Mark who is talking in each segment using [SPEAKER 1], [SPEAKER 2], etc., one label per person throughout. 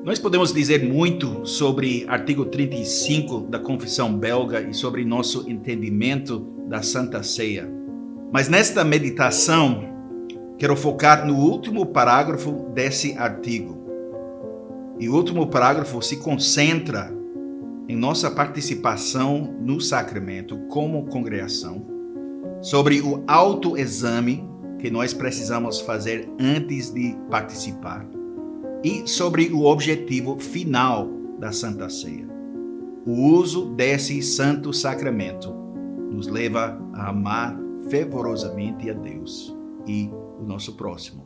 [SPEAKER 1] Nós podemos dizer muito sobre artigo 35 da Confissão Belga e sobre nosso entendimento da Santa Ceia. Mas nesta meditação, quero focar no último parágrafo desse artigo. E o último parágrafo se concentra em nossa participação no sacramento como congregação, sobre o autoexame que nós precisamos fazer antes de participar e sobre o objetivo final da Santa Ceia. O uso desse santo sacramento nos leva a amar fervorosamente a Deus e o nosso próximo.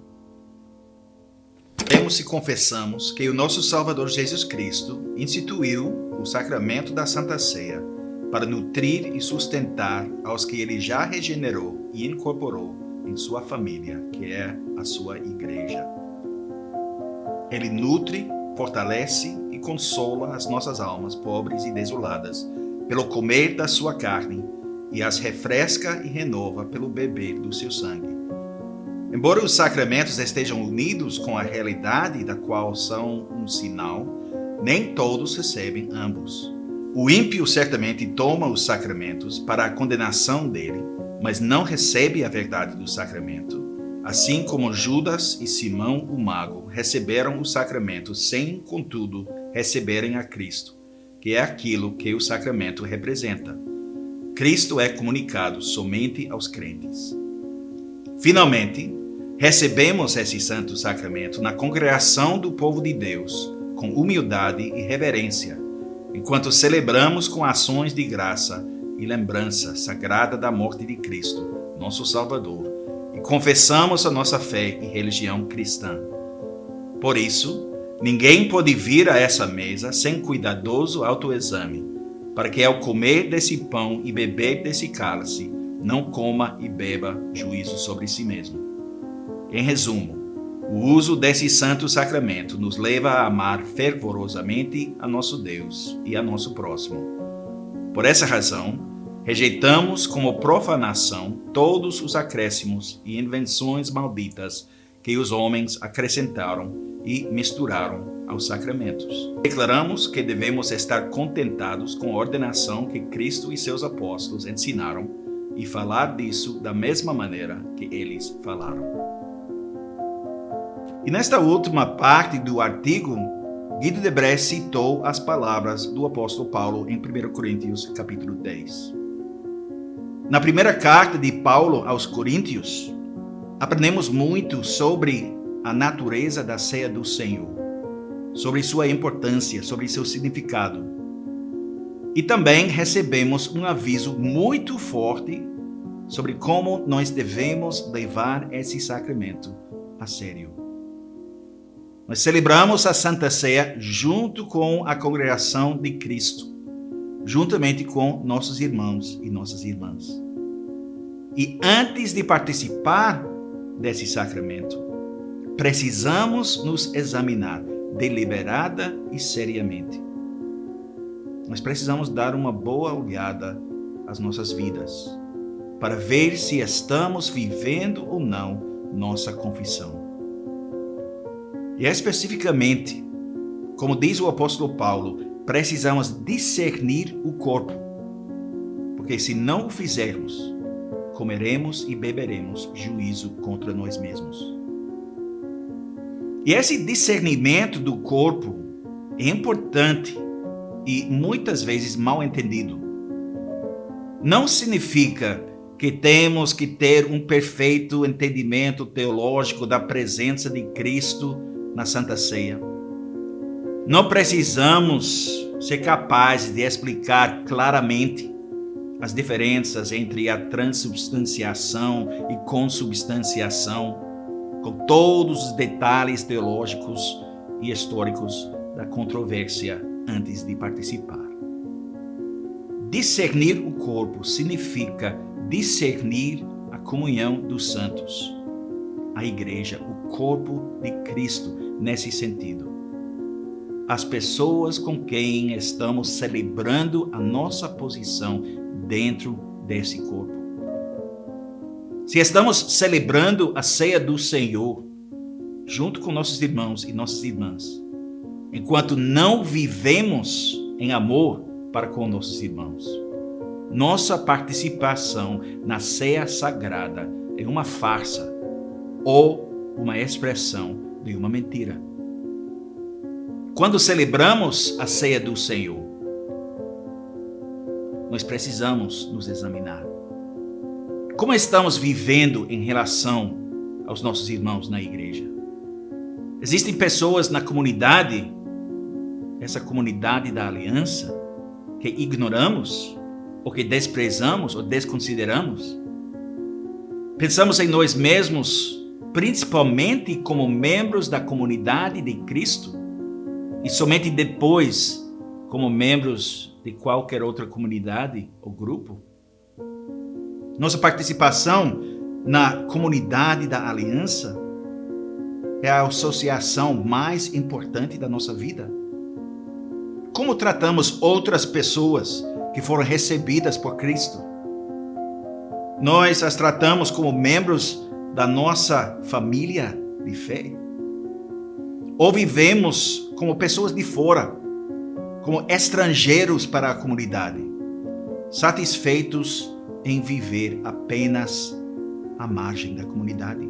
[SPEAKER 1] Temos e confessamos que o nosso Salvador Jesus Cristo instituiu o sacramento da Santa Ceia para nutrir e sustentar aos que ele já regenerou e incorporou em sua família, que é a sua igreja. Ele nutre, fortalece e consola as nossas almas pobres e desoladas pelo comer da sua carne e as refresca e renova pelo beber do seu sangue. Embora os sacramentos estejam unidos com a realidade da qual são um sinal, nem todos recebem ambos. O ímpio certamente toma os sacramentos para a condenação dele, mas não recebe a verdade do sacramento. Assim como Judas e Simão o Mago receberam o sacramento sem, contudo, receberem a Cristo, que é aquilo que o sacramento representa. Cristo é comunicado somente aos crentes. Finalmente, recebemos esse santo sacramento na congregação do povo de Deus, com humildade e reverência, enquanto celebramos com ações de graça e lembrança sagrada da morte de Cristo, nosso Salvador, e confessamos a nossa fé e religião cristã. Por isso, ninguém pode vir a essa mesa sem cuidadoso autoexame, para que ao comer desse pão e beber desse cálice, não coma e beba juízo sobre si mesmo. Em resumo, o uso desse santo sacramento nos leva a amar fervorosamente a nosso Deus e a nosso próximo. Por essa razão, rejeitamos como profanação todos os acréscimos e invenções malditas que os homens acrescentaram e misturaram aos sacramentos. Declaramos que devemos estar contentados com a ordenação que Cristo e seus apóstolos ensinaram e falar disso da mesma maneira que eles falaram. E nesta última parte do artigo, Guido de Brès citou as palavras do apóstolo Paulo em 1 Coríntios capítulo 10. Na primeira carta de Paulo aos Coríntios, aprendemos muito sobre a natureza da ceia do Senhor, sobre sua importância, sobre seu significado. E também recebemos um aviso muito forte sobre como nós devemos levar esse sacramento a sério. Nós celebramos a Santa Ceia junto com a congregação de Cristo, juntamente com nossos irmãos e nossas irmãs. E antes de participar desse sacramento, precisamos nos examinar deliberada e seriamente. Nós precisamos dar uma boa olhada às nossas vidas, para ver se estamos vivendo ou não nossa confissão. E especificamente, como diz o apóstolo Paulo, precisamos discernir o corpo, porque se não o fizermos, comeremos e beberemos juízo contra nós mesmos. E esse discernimento do corpo é importante e muitas vezes mal entendido. Não significa que temos que ter um perfeito entendimento teológico da presença de Cristo na Santa Ceia. Não precisamos ser capazes de explicar claramente as diferenças entre a transubstanciação e consubstanciação, com todos os detalhes teológicos e históricos da controvérsia antes de participar. Discernir o corpo significa discernir a comunhão dos santos, a igreja, o corpo de Cristo nesse sentido. As pessoas com quem estamos celebrando a nossa posição dentro desse corpo. Se estamos celebrando a ceia do Senhor, junto com nossos irmãos e nossas irmãs, enquanto não vivemos em amor para com nossos irmãos. Nossa participação na ceia sagrada é uma farsa ou uma expressão de uma mentira. Quando celebramos a ceia do Senhor, nós precisamos nos examinar. Como estamos vivendo em relação aos nossos irmãos na igreja? Existem pessoas na comunidade, essa comunidade da aliança, que ignoramos, ou que desprezamos, ou desconsideramos? Pensamos em nós mesmos, principalmente como membros da comunidade de Cristo, e somente depois como membros de qualquer outra comunidade ou grupo? Nossa participação na comunidade da aliança é a associação mais importante da nossa vida. Como tratamos outras pessoas que foram recebidas por Cristo? Nós as tratamos como membros da nossa família de fé? Ou vivemos como pessoas de fora, como estrangeiros para a comunidade, satisfeitos em viver apenas à margem da comunidade?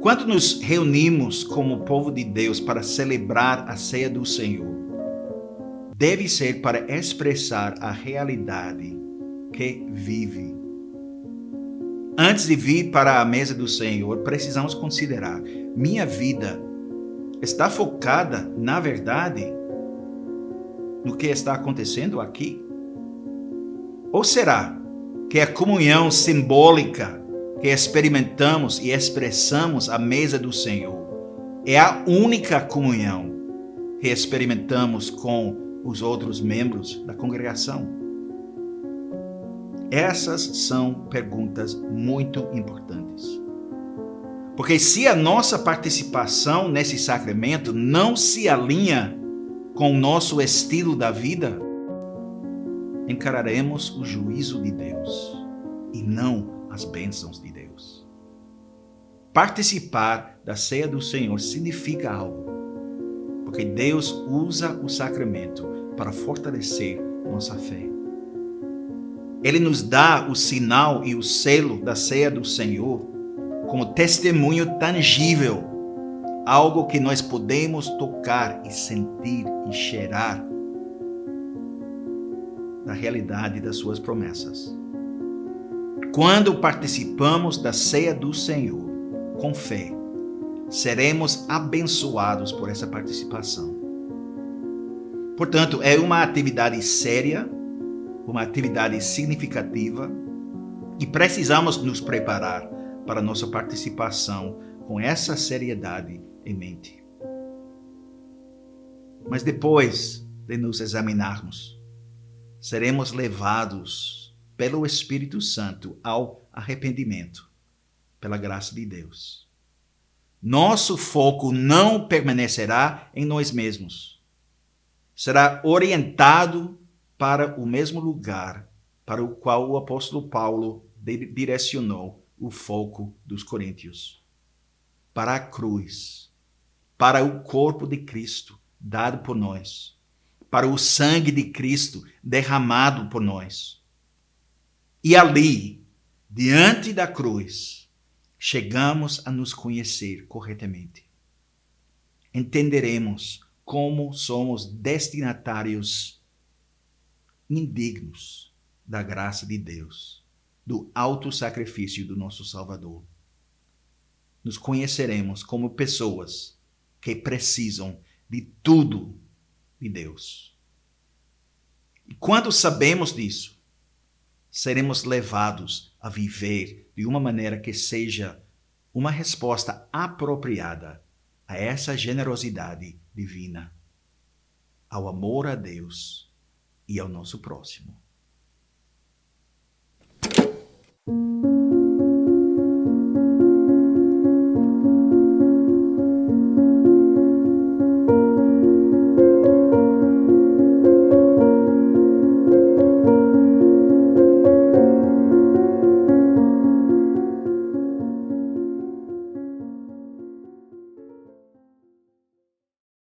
[SPEAKER 1] Quando nos reunimos como povo de Deus para celebrar a ceia do Senhor, deve ser para expressar a realidade que vive. Antes de vir para a mesa do Senhor, precisamos considerar: minha vida está focada, na verdade, no que está acontecendo aqui? Ou será que a comunhão simbólica que experimentamos e expressamos à mesa do Senhor é a única comunhão que experimentamos com os outros membros da congregação? Essas são perguntas muito importantes. Porque se a nossa participação nesse sacramento não se alinha com o nosso estilo da vida, encararemos o juízo de Deus e não as bênçãos de Deus. Participar da ceia do Senhor significa algo, porque Deus usa o sacramento para fortalecer nossa fé. Ele nos dá o sinal e o selo da ceia do Senhor como testemunho tangível, algo que nós podemos tocar e sentir e cheirar da realidade das suas promessas. Quando participamos da ceia do Senhor com fé, seremos abençoados por essa participação. Portanto, é uma atividade séria, uma atividade significativa, e precisamos nos preparar para nossa participação com essa seriedade em mente. Mas depois de nos examinarmos, seremos levados pelo Espírito Santo ao arrependimento, pela graça de Deus. Nosso foco não permanecerá em nós mesmos. Será orientado para o mesmo lugar para o qual o apóstolo Paulo direcionou o foco dos coríntios: para a cruz, para o corpo de Cristo dado por nós, para o sangue de Cristo derramado por nós. E ali, diante da cruz, chegamos a nos conhecer corretamente. Entenderemos como somos destinatários indignos da graça de Deus, do alto sacrifício do nosso Salvador. Nos conheceremos como pessoas que precisam de tudo de Deus. E quando sabemos disso, seremos levados a viver de uma maneira que seja uma resposta apropriada a essa generosidade divina, ao amor a Deus e ao nosso próximo.